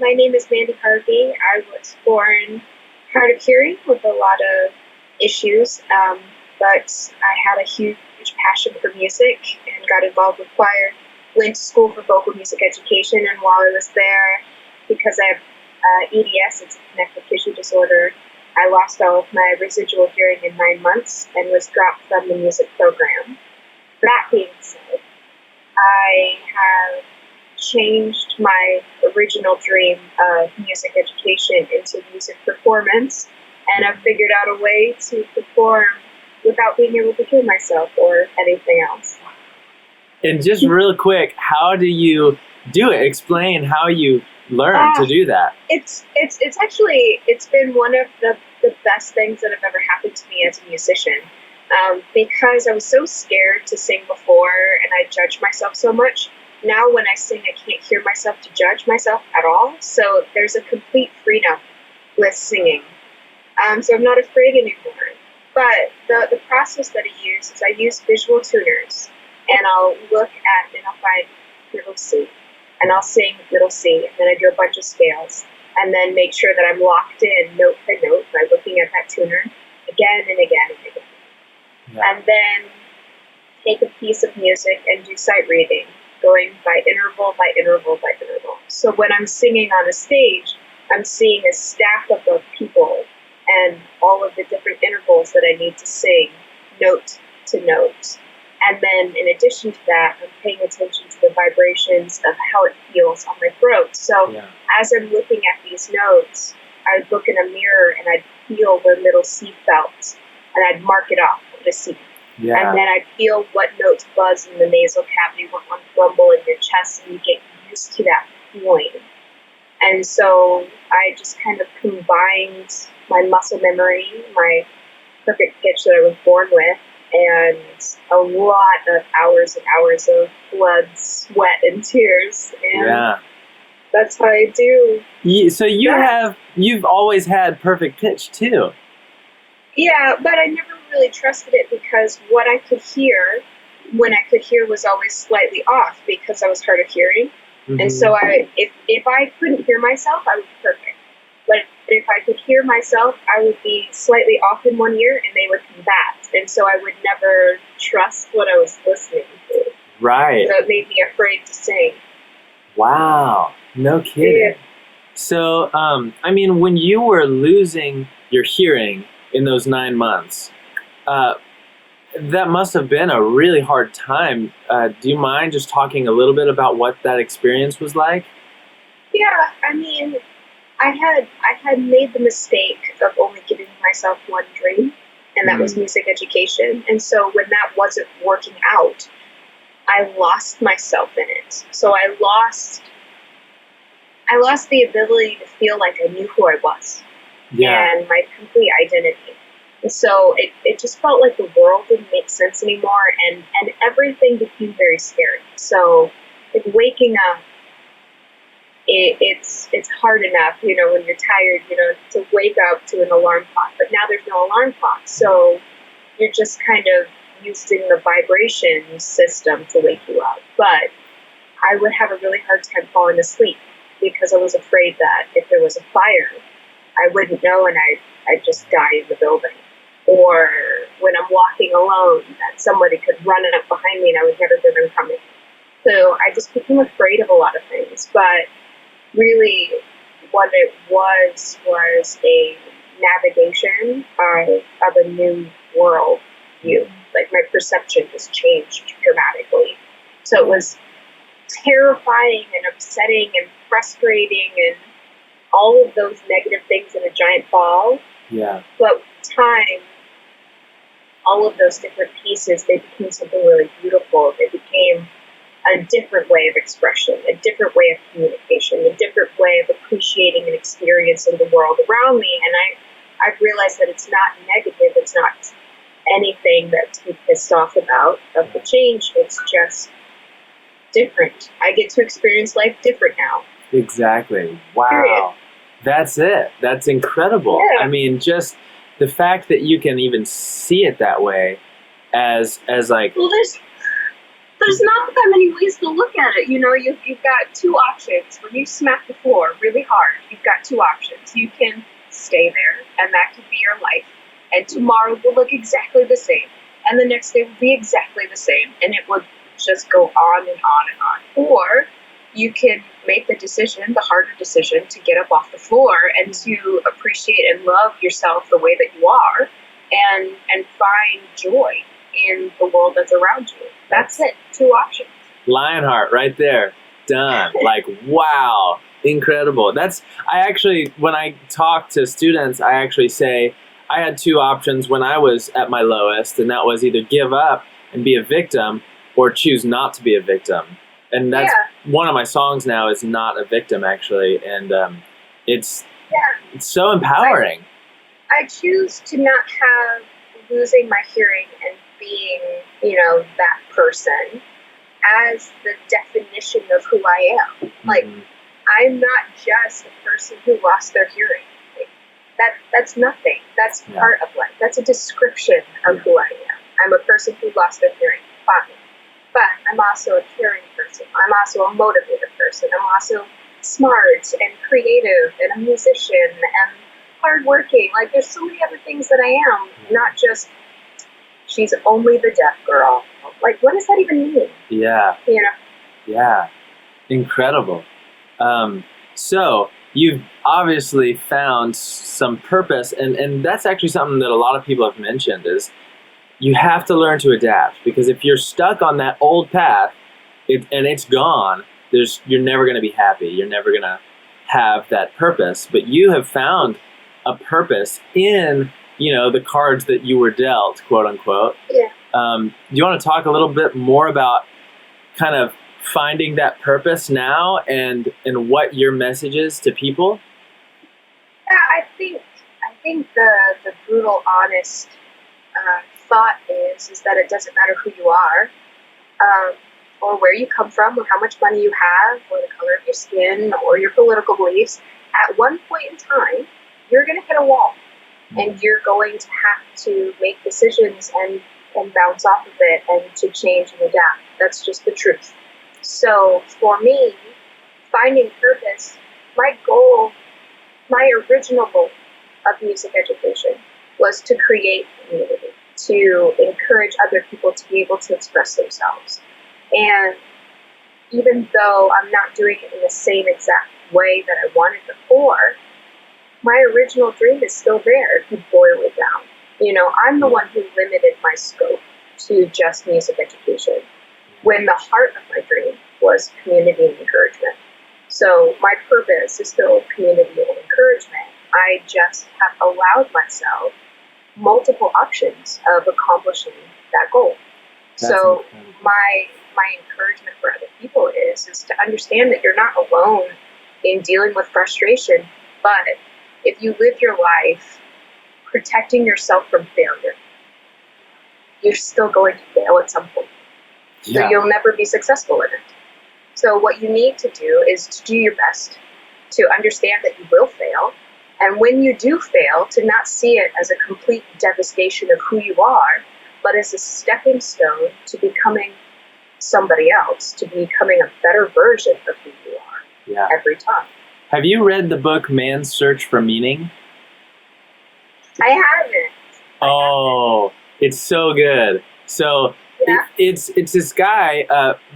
my name is Mandy Harvey. I was born hard of hearing with a lot of issues, but I had a huge passion for music and got involved with choir. Went to school for vocal music education, and while I was there, because I have EDS, it's a connective tissue disorder, I lost all of my residual hearing in 9 months and was dropped from the music program. That being said, I have changed my original dream of music education into music performance, and I've figured out a way to perform without being able to hear myself or anything else. And just real quick, how do you do it? Explain how you learn to do that. It's actually been one of the best things that have ever happened to me as a musician. Because I was so scared to sing before and I judged myself so much. Now when I sing, I can't hear myself to judge myself at all. So there's a complete freedom with singing. So I'm not afraid anymore. But the process that I use is I use visual tuners, and I'll look at and I'll find middle C, and I'll sing middle C, and then I do a bunch of scales, and then make sure that I'm locked in note by note by looking at that tuner again and again and again. Yeah. And then take a piece of music and do sight reading, going by interval by interval by interval. So when I'm singing on a stage, I'm seeing a stack of people and all of the different intervals that I need to sing, note to note. And then in addition to that, I'm paying attention to the vibrations of how it feels on my throat. So as I'm looking at these notes, I'd look in a mirror and I'd feel where middle C felt, and I'd mark it off on the C. Yeah. And then I'd feel what notes buzz in the nasal cavity, what ones rumble in your chest, and you get used to that feeling. And so I just kind of combined my muscle memory, my perfect pitch that I was born with, and a lot of hours and hours of blood, sweat, and tears. And that's how I do. So you've always had perfect pitch too. Yeah, but I never really trusted it because what I could hear, when I could hear, was always slightly off because I was hard of hearing. Mm-hmm. And so if I couldn't hear myself, I would be perfect. But if I could hear myself, I would be slightly off in one ear and they would combat. And so I would never trust what I was listening to. Right. So it made me afraid to sing. Wow. No kidding. Yeah. So, when you were losing your hearing in those 9 months, that must have been a really hard time. Do you mind just talking a little bit about what that experience was like? Yeah, I had made the mistake of only giving myself one dream, and that was music education. And so when that wasn't working out, I lost myself in it. So I lost the ability to feel like I knew who I was and my complete identity. And so it just felt like the world didn't make sense anymore, and everything became very scary. So like waking up, it's hard enough, when you're tired, to wake up to an alarm clock. But now there's no alarm clock, so you're just kind of using the vibration system to wake you up. But I would have a really hard time falling asleep because I was afraid that if there was a fire, I wouldn't know and I'd just die in the building. Or when I'm walking alone, that somebody could run up behind me and I would never hear them coming. So I just became afraid of a lot of things. But really what it was a navigation of a new world view. Like my perception just changed dramatically. So it was terrifying and upsetting and frustrating and all of those negative things in a giant ball. Yeah. But with time, all of those different pieces, they became something really beautiful. They became a different way of expression, a different way of communication, a different way of appreciating and experiencing the world around me. And I've realized that it's not negative. It's not anything that to be pissed off about of the change. It's just different. I get to experience life different now. Exactly. Wow. Period. That's it. That's incredible. Yeah. Just the fact that you can even see it that way as like... Well, There's not that many ways to look at it. You've got two options. When you smack the floor really hard, you've got two options. You can stay there, and that could be your life. And tomorrow will look exactly the same. And the next day will be exactly the same. And it would just go on and on and on. Or you can make the decision, the harder decision, to get up off the floor and to appreciate and love yourself the way that you are and find joy in the world that's around you. That's it. Two options. Lionheart right there. Done. Like, wow. Incredible. When I talk to students, I actually say I had two options when I was at my lowest, and that was either give up and be a victim or choose not to be a victim. And that's one of my songs now is Not a Victim, actually. And it's so empowering. I choose to not have losing my hearing and being, that person as the definition of who I am. Like, I'm not just a person who lost their hearing. That's nothing. That's part of life. That's a description of who I am. I'm a person who lost their hearing. Fine. But I'm also a caring person. I'm also a motivated person. I'm also smart and creative and a musician and hardworking. Like, there's so many other things that I am, not just she's only the deaf girl. Like, what does that even mean? Yeah. Yeah. Incredible. So you've obviously found some purpose, and that's actually something that a lot of people have mentioned is you have to learn to adapt, because if you're stuck on that old path and it's gone, you're never going to be happy. You're never going to have that purpose. But you have found a purpose in, the cards that you were dealt, quote unquote. Yeah. Do you want to talk a little bit more about kind of finding that purpose now and what your message is to people? Yeah, I think the brutal, honest thought is that it doesn't matter who you are, or where you come from, or how much money you have, or the color of your skin, or your political beliefs. At one point in time, you're going to hit a wall, and you're going to have to make decisions and bounce off of it and to change and adapt. That's just the truth. So for me, finding purpose, my original goal of music education was to create community, to encourage other people to be able to express themselves. And even though I'm not doing it in the same exact way that I wanted before, my original dream is still there if you boil it down. I'm the one who limited my scope to just music education, when the heart of my dream was community and encouragement. So my purpose is still community and encouragement. I just have allowed myself multiple options of accomplishing that goal. That's so incredible. my encouragement for other people is to understand that you're not alone in dealing with frustration, but if you live your life protecting yourself from failure, you're still going to fail at some point. Yeah. So you'll never be successful in it. So what you need to do is to do your best, to understand that you will fail. And when you do fail, to not see it as a complete devastation of who you are, but as a stepping stone to becoming somebody else, to becoming a better version of who you are every time. Have you read the book Man's Search for Meaning? I haven't. Oh, it's so good. So it's this guy,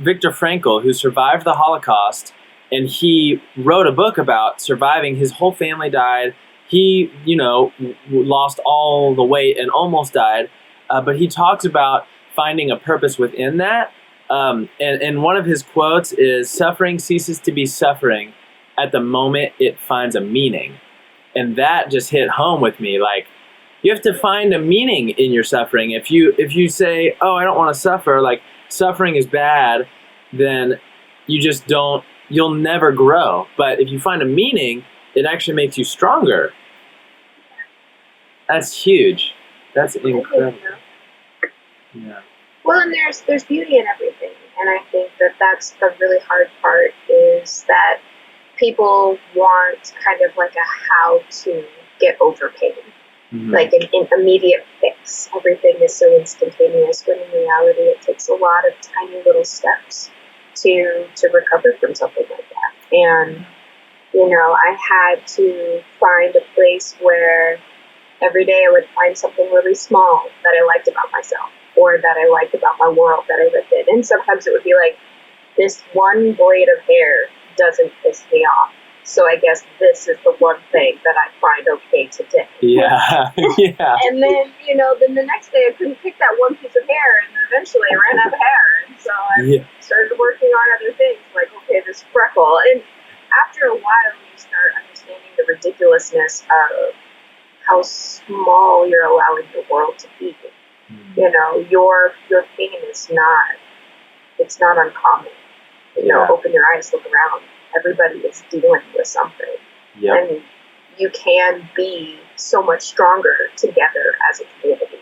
Viktor Frankl, who survived the Holocaust, and he wrote a book about surviving. His whole family died. He, lost all the weight and almost died. But he talks about finding a purpose within that. And one of his quotes is, "Suffering ceases to be suffering at the moment it finds a meaning." And that just hit home with me. Like, you have to find a meaning in your suffering. If you say, "Oh, I don't want to suffer," like suffering is bad, then you'll never grow. But if you find a meaning, it actually makes you stronger. That's huge. That's incredible. Yeah. Well, and there's beauty in everything. And I think that's the really hard part, is that people want kind of like a how to get over pain. like an immediate fix. Everything is so instantaneous, when in reality it takes a lot of tiny little steps to recover from something like that. And I had to find a place where every day I would find something really small that I liked about myself, or that I liked about my world that I lived in. And sometimes it would be like, this one blade of hair doesn't piss me off, so I guess this is the one thing that I find okay today. Yeah, yeah. And then, then the next day I couldn't pick that one piece of hair, and eventually I ran out of hair. And so I started working on other things, like, okay, this freckle. And after a while, you start understanding the ridiculousness of how small you're allowing the world to be. Your pain is it's not uncommon. Open your eyes, look around. Everybody is dealing with something. Yep. And you can be so much stronger together as a community,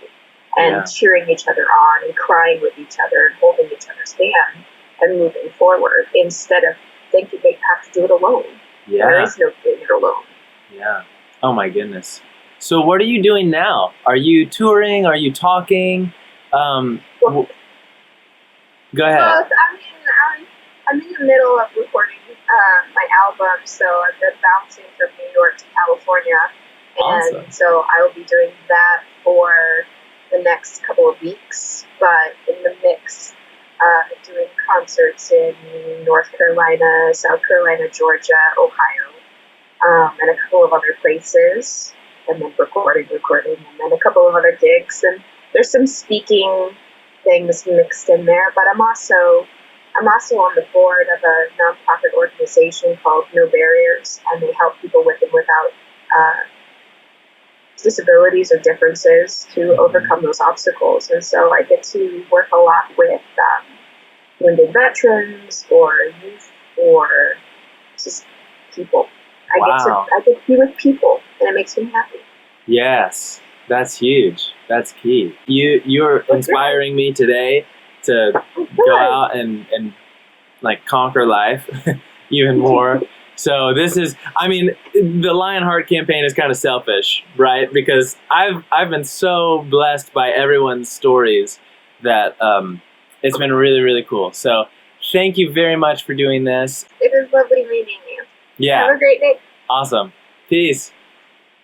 and cheering each other on, and crying with each other, and holding each other's hand, and moving forward, instead of thinking they have to do it alone. Yeah. There is no doing it alone. Yeah. Oh my goodness. So what are you doing now? Are you touring? Are you talking? Go ahead. I'm in the middle of recording my album, so I've been bouncing from New York to California, and Awesome. so I will be doing that for the next couple of weeks. But in the mix, doing concerts in North Carolina, South Carolina, Georgia, Ohio, and a couple of other places, and then recording, and then a couple of other gigs, and there's some speaking things mixed in there. But I'm also on the board of a nonprofit organization called No Barriers, and they help people with and without disabilities or differences to overcome those obstacles. And so I get to work a lot with wounded veterans, or youth, or just people. Wow. I get to be with people, and it makes me happy. Yes, that's huge. That's key. You're inspiring me today to go out and like conquer life even more. So this is, the Lionheart campaign is kind of selfish, right? Because I've been so blessed by everyone's stories that it's been really, really cool. So thank you very much for doing this. It was lovely meeting you. Yeah. Have a great day. Awesome. Peace.